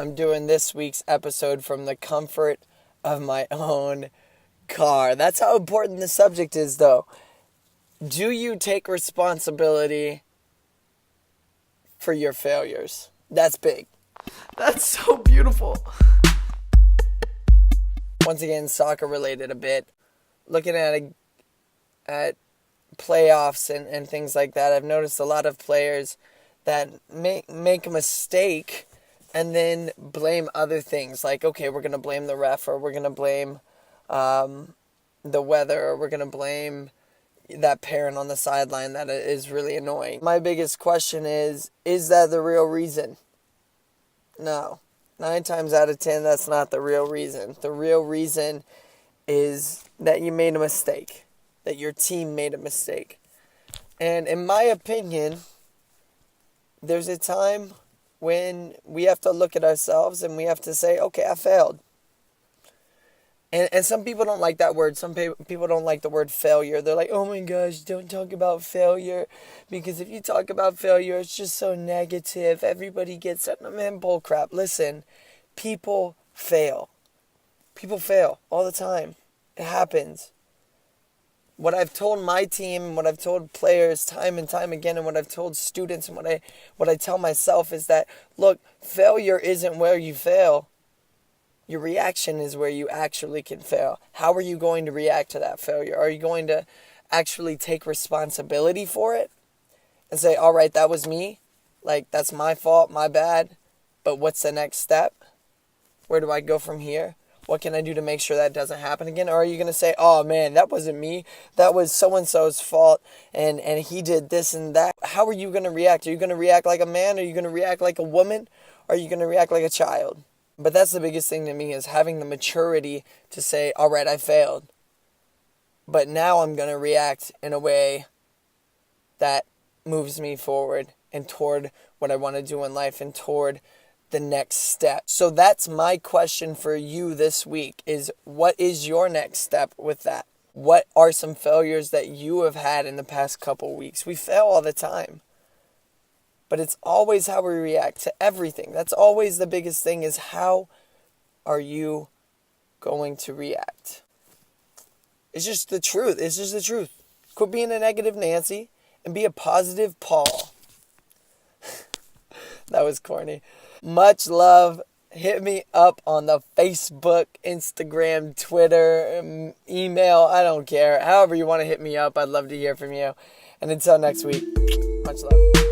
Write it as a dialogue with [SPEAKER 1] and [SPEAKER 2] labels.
[SPEAKER 1] I'm doing this week's episode from the comfort of my own car. That's how important the subject is, though. Do you take responsibility for your failures? That's big. That's so beautiful. Once again, soccer related a bit. Looking at playoffs and things like that, I've noticed a lot of players that make a mistake and then blame other things. Like, okay, we're going to blame the ref, or we're going to blame the weather, or we're going to blame that parent on the sideline that is really annoying. My biggest question is that the real reason? No. 9 times out of 10, that's not the real reason. The real reason is that you made a mistake, that your team made a mistake. And in my opinion, there's a time when we have to look at ourselves and we have to say, okay, I failed. And some people don't like that word. Some people don't like the word failure. They're like, oh my gosh, don't talk about failure. Because if you talk about failure, it's just so negative. Everybody gets it. Man, bullcrap. Listen, people fail. People fail all the time. It happens. What I've told my team, what I've told players time and time again, and what I've told students, and what I tell myself is that, look, failure isn't where you fail. Your reaction is where you actually can fail. How are you going to react to that failure? Are you going to actually take responsibility for it and say, all right, that was me. Like, that's my fault, my bad. But what's the next step? Where do I go from here? What can I do to make sure that doesn't happen again? Or are you going to say, oh man, that wasn't me. That was so-and-so's fault and he did this and that. How are you going to react? Are you going to react like a man? Are you going to react like a woman? Or are you going to react like a child? But that's the biggest thing to me, is having the maturity to say, all right, I failed. But now I'm going to react in a way that moves me forward and toward what I want to do in life and toward the next step. So that's my question for you this week, is what is your next step with that? What are some failures that you have had in the past couple weeks? We fail all the time. But it's always how we react to everything. That's always the biggest thing, is how are you going to react? It's just the truth. It's just the truth. Quit being a negative Nancy and be a positive Paul. That was corny. Much love. Hit me up on the Facebook, Instagram, Twitter, email. I don't care. However you want to hit me up, I'd love to hear from you. And until next week, much love.